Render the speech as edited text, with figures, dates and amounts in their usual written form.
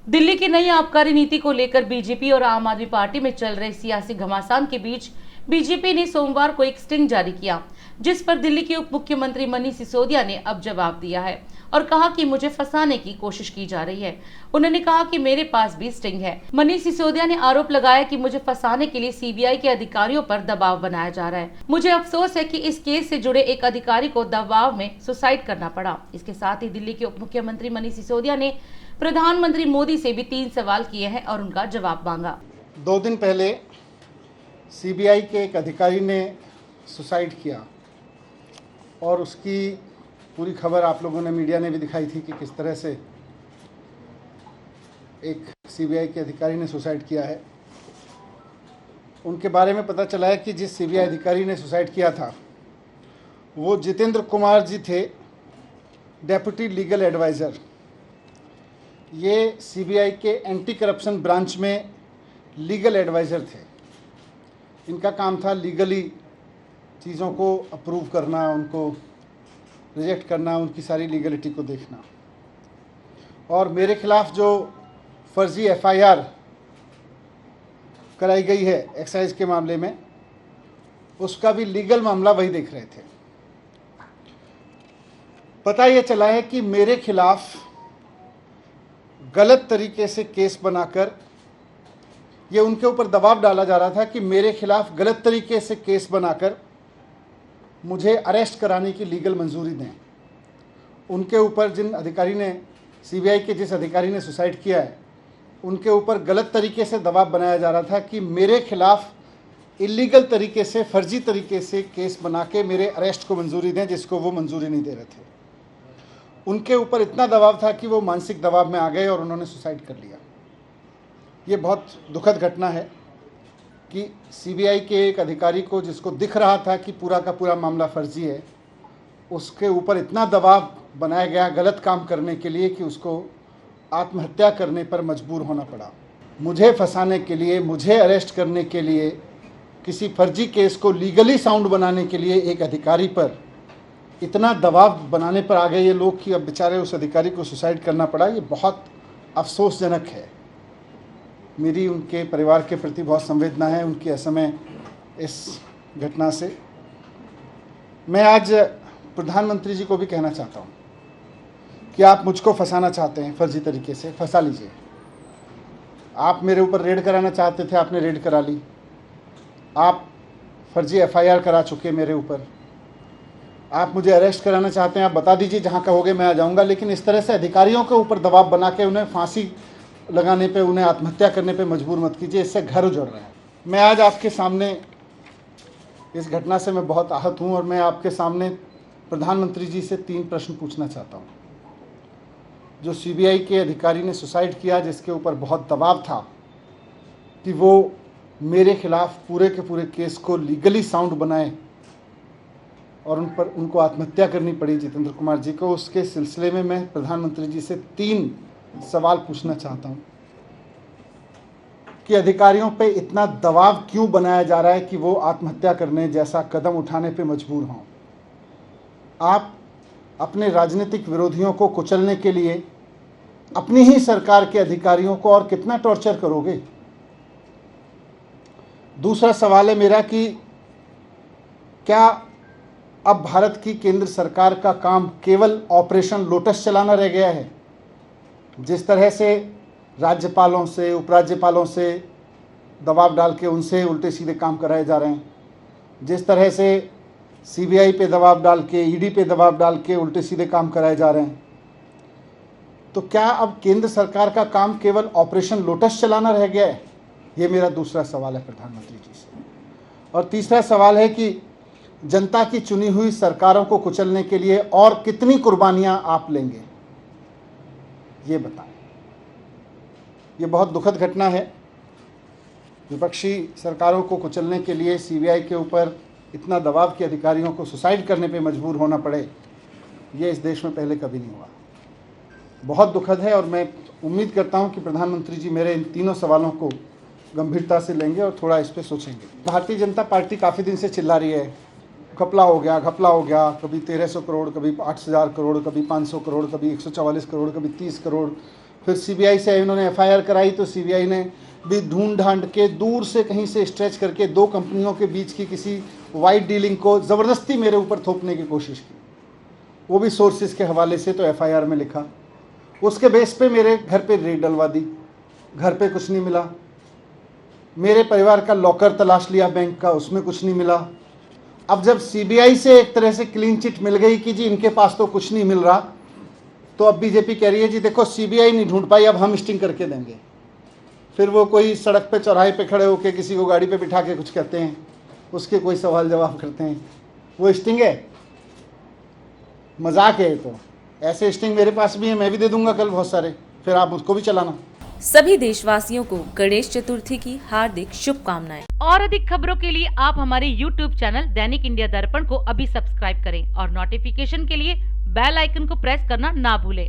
दिल्ली की नई आबकारी नीति को लेकर बीजेपी और आम आदमी पार्टी में चल रहे सियासी घमासान के बीच बीजेपी ने सोमवार को एक स्टिंग जारी किया, जिस पर दिल्ली के उप मुख्यमंत्री मनीष सिसोदिया ने अब जवाब दिया है और कहा कि मुझे फंसाने की कोशिश की जा रही है। उन्होंने कहा कि मेरे पास भी स्टिंग है। मनीष सिसोदिया ने आरोप लगाया कि मुझे फंसाने के लिए सीबीआई के अधिकारियों पर दबाव बनाया जा रहा है। मुझे अफसोस है कि इस केस से जुड़े एक अधिकारी को दबाव में सुसाइड करना पड़ा। इसके साथ ही दिल्ली के उप मुख्यमंत्री मनीष सिसोदिया ने प्रधानमंत्री मोदी से भी 3 सवाल किए हैं और उनका जवाब मांगा। 2 दिन पहले सीबीआई के एक अधिकारी ने सुसाइड किया और उसकी पूरी खबर आप लोगों ने, मीडिया ने भी दिखाई थी कि किस तरह से एक सीबीआई के अधिकारी ने सुसाइड किया है। उनके बारे में पता चला है कि जिस सीबीआई अधिकारी ने सुसाइड किया था वो जितेंद्र कुमार जी थे, डेप्यूटी लीगल एडवाइज़र। ये सीबीआई के एंटी करप्शन ब्रांच में लीगल एडवाइज़र थे। इनका काम था लीगली चीज़ों को अप्रूव करना, उनको रिजेक्ट करना, उनकी सारी लीगलिटी को देखना। और मेरे खिलाफ जो फर्जी एफआईआर कराई गई है एक्साइज के मामले में, उसका भी लीगल मामला वही देख रहे थे। पता ये चला है कि मेरे खिलाफ गलत तरीके से केस बनाकर ये उनके ऊपर दबाव डाला जा रहा था कि मेरे खिलाफ गलत तरीके से केस बनाकर मुझे अरेस्ट कराने की लीगल मंजूरी दें। उनके ऊपर जिन अधिकारी ने, सीबीआई के जिस अधिकारी ने सुसाइड किया है, उनके ऊपर गलत तरीके से दबाव बनाया जा रहा था कि मेरे खिलाफ इलीगल तरीके से, फर्जी तरीके से केस बना के मेरे अरेस्ट को मंजूरी दें, जिसको वो मंजूरी नहीं दे रहे थे। उनके ऊपर इतना दबाव था कि वो मानसिक दबाव में आ गए और उन्होंने सुसाइड कर लिया। ये बहुत दुखद घटना है कि सीबीआई के एक अधिकारी को, जिसको दिख रहा था कि पूरा का पूरा मामला फर्जी है, उसके ऊपर इतना दबाव बनाया गया गलत काम करने के लिए कि उसको आत्महत्या करने पर मजबूर होना पड़ा। मुझे फंसाने के लिए, मुझे अरेस्ट करने के लिए, किसी फर्जी केस को लीगली साउंड बनाने के लिए एक अधिकारी पर इतना दबाव बनाने पर आ गए ये लोग कि अब बेचारे उस अधिकारी को सुसाइड करना पड़ा। ये बहुत अफसोसजनक है। मेरी उनके परिवार के प्रति बहुत संवेदना है, उनकी असमय इस घटना से। मैं आज प्रधानमंत्री जी को भी कहना चाहता हूँ कि आप मुझको फंसाना चाहते हैं फर्जी तरीके से, फंसा लीजिए। आप मेरे ऊपर रेड कराना चाहते थे, आपने रेड करा ली। आप फर्जी एफआईआर करा चुके मेरे ऊपर। आप मुझे अरेस्ट कराना चाहते हैं, आप बता दीजिए, जहाँ कहोगे मैं आ जाऊँगा। लेकिन इस तरह से अधिकारियों के ऊपर दबाव बना के उन्हें फांसी लगाने पे, उन्हें आत्महत्या करने पे मजबूर मत कीजिए। इससे घर उजड़ रहा है। मैं आज आपके सामने, इस घटना से मैं बहुत आहत हूँ और मैं आपके सामने प्रधानमंत्री जी से 3 प्रश्न पूछना चाहता हूँ। जो सीबीआई के अधिकारी ने सुसाइड किया, जिसके ऊपर बहुत दबाव था कि वो मेरे खिलाफ पूरे के पूरे केस को लीगली साउंड बनाए और उनको आत्महत्या करनी पड़ी जितेंद्र कुमार जी को, उसके सिलसिले में मैं प्रधानमंत्री जी से 3 सवाल पूछना चाहता हूं कि अधिकारियों पे इतना दबाव क्यों बनाया जा रहा है कि वो आत्महत्या करने जैसा कदम उठाने पे मजबूर हों। आप अपने राजनीतिक विरोधियों को कुचलने के लिए अपनी ही सरकार के अधिकारियों को और कितना टॉर्चर करोगे। दूसरा सवाल है मेरा कि क्या अब भारत की केंद्र सरकार का काम केवल ऑपरेशन लोटस चलाना रह गया है? जिस तरह से राज्यपालों से, उपराज्यपालों से दबाव डाल के उनसे उल्टे सीधे काम कराए जा रहे हैं, जिस तरह से सीबीआई पे दबाव डाल के, ईडी पे दबाव डाल के उल्टे सीधे काम कराए जा रहे हैं, तो क्या अब केंद्र सरकार का काम केवल ऑपरेशन लोटस चलाना रह गया है? ये मेरा दूसरा सवाल है प्रधानमंत्री जी से। और तीसरा सवाल है कि जनता की चुनी हुई सरकारों को कुचलने के लिए और कितनी कुर्बानियां आप लेंगे, ये बताएं। ये बहुत दुखद घटना है। विपक्षी सरकारों को कुचलने के लिए सीबीआई के ऊपर इतना दबाव कि अधिकारियों को सुसाइड करने पे मजबूर होना पड़े, ये इस देश में पहले कभी नहीं हुआ। बहुत दुखद है और मैं उम्मीद करता हूं कि प्रधानमंत्री जी मेरे इन तीनों सवालों को गंभीरता से लेंगे और थोड़ा इस पर सोचेंगे। भारतीय जनता पार्टी काफ़ी दिन से चिल्ला रही है, घपला हो गया, घपला हो गया। कभी 1300 करोड़, कभी 8000 करोड़, कभी 500 करोड़, कभी 144 करोड़, कभी 30 करोड़, फिर सीबीआई से इन्होंने एफआईआर कराई तो सीबीआई ने भी ढूंढ ढांड के दूर से कहीं से स्ट्रेच करके दो कंपनियों के बीच की किसी वाइट डीलिंग को ज़बरदस्ती मेरे ऊपर थोपने की कोशिश की, वो भी सोर्सेज के हवाले से। तो एफआईआर में लिखा, उसके बेस पे मेरे घर पे रेड डलवा दी, घर पे कुछ नहीं मिला। मेरे परिवार का लॉकर तलाश लिया बैंक का, उसमें कुछ नहीं मिला। अब जब सीबीआई से एक तरह से क्लीन चिट मिल गई कि जी इनके पास तो कुछ नहीं मिल रहा, तो अब बीजेपी कह रही है जी देखो सीबीआई नहीं ढूंढ पाई, अब हम स्टिंग करके देंगे। फिर वो कोई सड़क पे चौराहे पे खड़े होकर किसी को गाड़ी पे बिठा के कुछ कहते हैं, उसके कोई सवाल जवाब करते हैं, वो स्टिंग है, मजाक है। तो ऐसे स्टिंग मेरे पास भी है, मैं भी दे दूंगा कल बहुत सारे, फिर आप उसको भी चलाना। सभी देशवासियों को गणेश चतुर्थी की हार्दिक शुभकामनाएं। और अधिक खबरों के लिए आप हमारे YouTube चैनल दैनिक इंडिया दर्पण को अभी सब्सक्राइब करें और नोटिफिकेशन के लिए बेल आइकन को प्रेस करना ना भूलें।